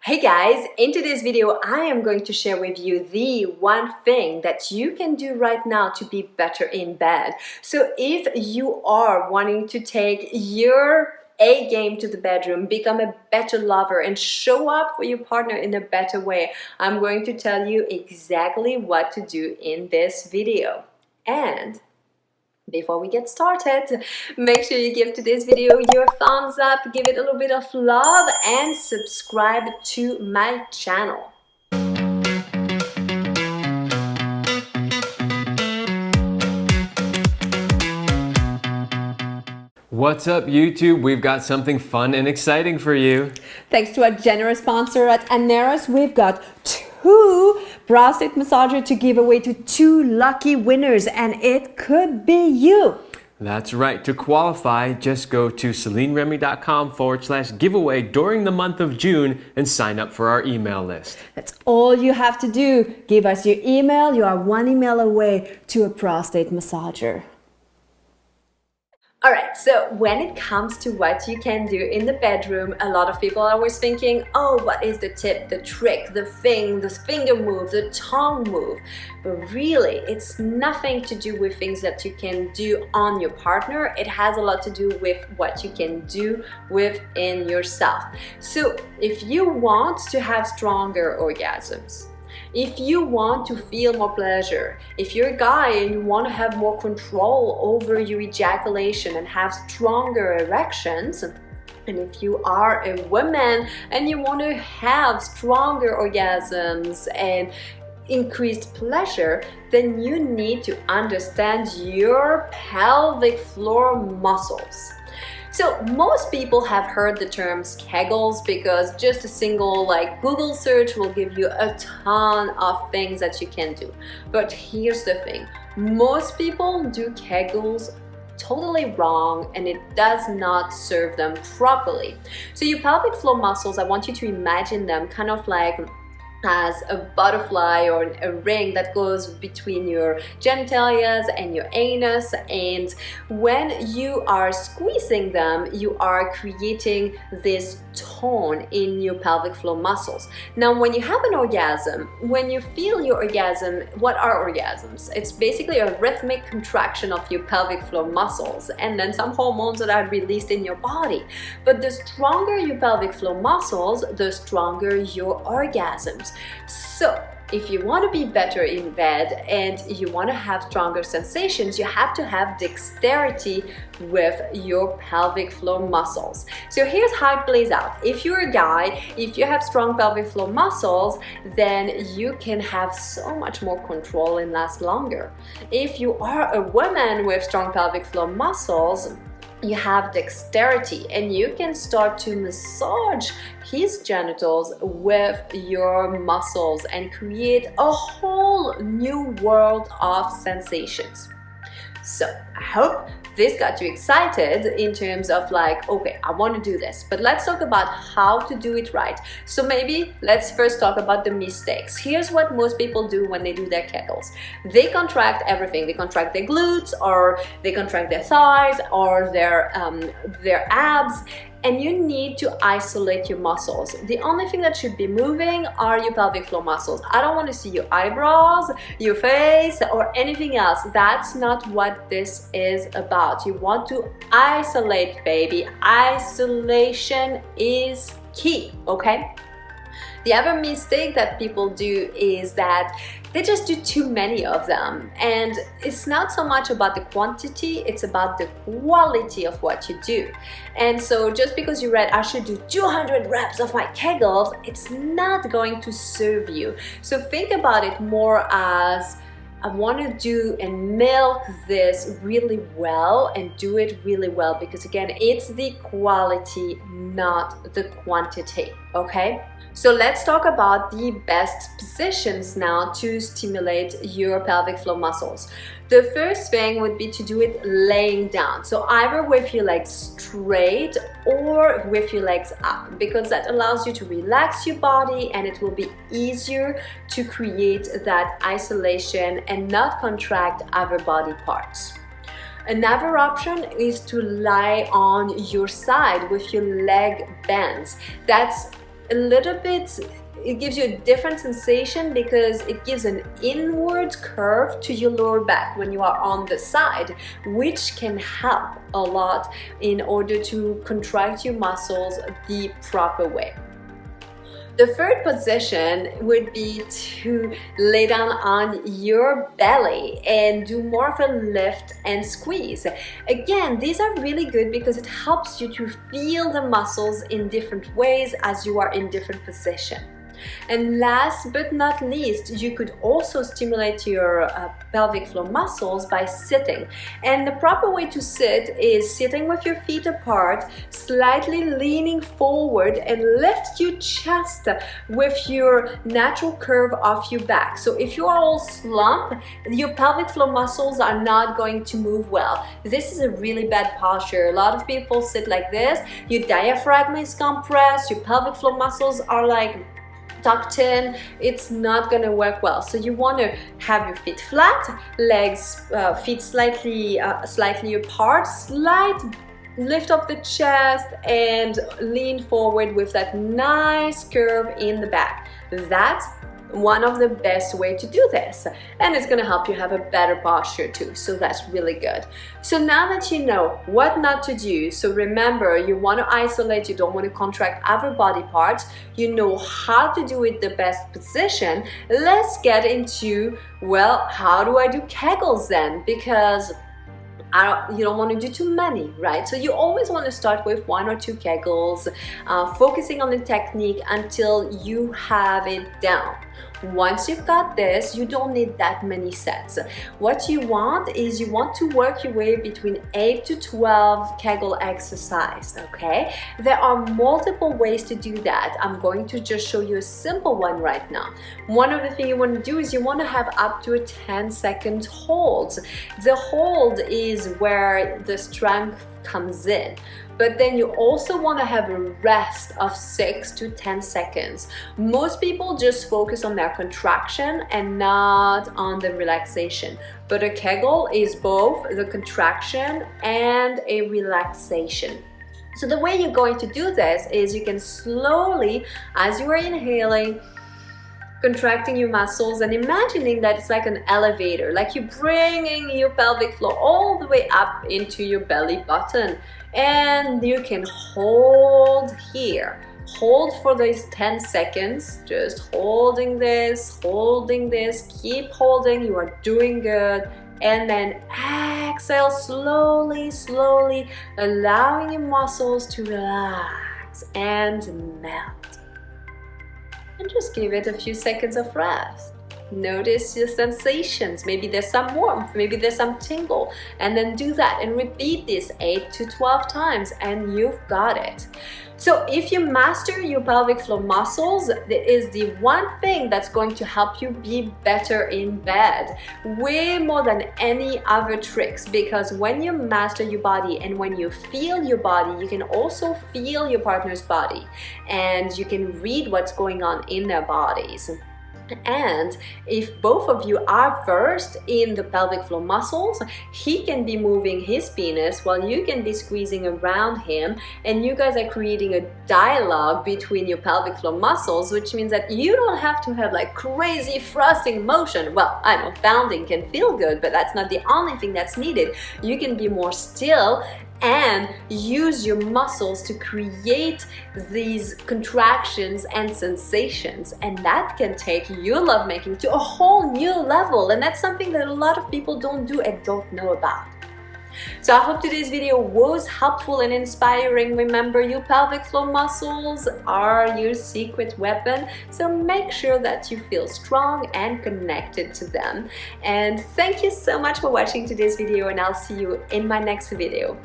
Hey guys, in today's video I am going to share with you the one thing that you can do right now to be better in bed. So if you are wanting to take your A game to the bedroom, become a better lover and show up for your partner in a better way, I'm going to tell you exactly what to do in this video. And before we get started, make sure you give to this video your thumbs up, give it a little bit of love, and subscribe to my channel. What's up, YouTube? We've got something fun and exciting for you. Thanks to our generous sponsor at ANEROS, we've got two prostate massager to give away to 2 lucky winners, and it could be you. That's right. To qualify, just go to CelineRemy.com/giveaway during the month of June and sign up for our email list. That's all you have to do. Give us your email. You are 1 email away to a prostate massager. Alright, so when it comes to what you can do in the bedroom, a lot of people are always thinking, oh, what is the tip, the trick, the thing, the finger move, the tongue move? But really, it's nothing to do with things that you can do on your partner. It has a lot to do with what you can do within yourself. So if you want to have stronger orgasms, if you want to feel more pleasure, if you're a guy and you want to have more control over your ejaculation and have stronger erections, and if you are a woman and you want to have stronger orgasms and increased pleasure, then you need to understand your pelvic floor muscles. So most people have heard the terms Kegels because just a single Google search will give you a ton of things that you can do. But here's the thing, most people do Kegels totally wrong, and it does not serve them properly. So your pelvic floor muscles, I want you to imagine them kind of like as a butterfly or a ring that goes between your genitalia and your anus, and when you are squeezing them, you are creating this tone in your pelvic floor muscles. Now, when you have an orgasm, when you feel your orgasm, what are orgasms? It's basically a rhythmic contraction of your pelvic floor muscles and then some hormones that are released in your body. But the stronger your pelvic floor muscles, the stronger your orgasms. So if you want to be better in bed and you want to have stronger sensations, you have to have dexterity with your pelvic floor muscles. So here's how it plays out. If you're a guy, if you have strong pelvic floor muscles, then you can have so much more control and last longer. If you are a woman with strong pelvic floor muscles, you have dexterity and you can start to massage his genitals with your muscles and create a whole new world of sensations. So I hope this got you excited in terms of okay, I want to do this, but let's talk about how to do it right. So maybe let's first talk about the mistakes. Here's what most people do when they do their Kegels. They contract everything. They contract their glutes, or they contract their thighs, or their abs, and you need to isolate your muscles. The only thing that should be moving are your pelvic floor muscles. I don't want to see your eyebrows, your face, or anything else. That's not what this is about. You want to isolate, baby. Isolation is key, okay? The other mistake that people do is that they just do too many of them, and it's not so much about the quantity, it's about the quality of what you do. And so just because you read I should do 200 reps of my Kegels, it's not going to serve you. So think about it more as I want to do and milk this really well and do it really well, because again, it's the quality, not the quantity, okay? So let's talk about the best positions now to stimulate your pelvic floor muscles. The first thing would be to do it laying down. So either with your legs straight or with your legs up, because that allows you to relax your body and it will be easier to create that isolation and not contract other body parts. Another option is to lie on your side with your leg bent. That's a little bit, it gives you a different sensation because it gives an inward curve to your lower back when you are on the side, which can help a lot in order to contract your muscles the proper way. The third position would be to lay down on your belly and do more of a lift and squeeze. Again, these are really good because it helps you to feel the muscles in different ways as you are in different positions. And last but not least, you could also stimulate your pelvic floor muscles by sitting. And the proper way to sit is sitting with your feet apart, slightly leaning forward, and lift your chest with your natural curve of your back. So if you are all slumped, your pelvic floor muscles are not going to move well. This is a really bad posture. A lot of people sit like this. Your diaphragm is compressed, your pelvic floor muscles are like tucked in. It's not gonna work well. So you want to have your feet flat, legs, feet slightly apart, slight lift up the chest, and lean forward with that nice curve in the back. That's one of the best way to do this, and it's going to help you have a better posture too, so that's really good. So now that you know what not to do, so remember, you want to isolate, you don't want to contract other body parts, you know how to do it the best position. Let's get into, well, how do I do Kegels then? Because you don't want to do too many, right? So you always want to start with 1 or 2 Kegels, focusing on the technique until you have it down. Once you've got this, you don't need that many sets. What you want is you want to work your way between 8 to 12 Kegel exercise, okay? There are multiple ways to do that. I'm going to just show you a simple one right now. One of the things you want to do is you want to have up to a 10-second hold. The hold is where the strength comes in. But then you also want to have a rest of 6 to 10 seconds. Most people just focus on their contraction and not on the relaxation. But a Kegel is both the contraction and a relaxation. So the way you're going to do this is you can slowly, as you are inhaling, contracting your muscles and imagining that it's like an elevator, like you're bringing your pelvic floor all the way up into your belly button. And you can hold here. Hold for these 10 seconds, just holding this, keep holding, you are doing good. And then exhale slowly, slowly, allowing your muscles to relax and melt. And just give it a few seconds of rest. Notice your sensations. Maybe there's some warmth, maybe there's some tingle, and then do that and repeat this 8 to 12 times and you've got it. So if you master your pelvic floor muscles, that is the one thing that's going to help you be better in bed, way more than any other tricks, because when you master your body and when you feel your body, you can also feel your partner's body and you can read what's going on in their bodies. And if both of you are versed in the pelvic floor muscles, he can be moving his penis while you can be squeezing around him, and you guys are creating a dialogue between your pelvic floor muscles, which means that you don't have to have like crazy thrusting motion. Well, I know bounding can feel good, but that's not the only thing that's needed. You can be more still and use your muscles to create these contractions and sensations, and that can take your lovemaking to a whole new level, and that's something that a lot of people don't do and don't know about. So I hope today's video was helpful and inspiring. Remember, your pelvic floor muscles are your secret weapon, so make sure that you feel strong and connected to them. And thank you so much for watching today's video, and I'll see you in my next video.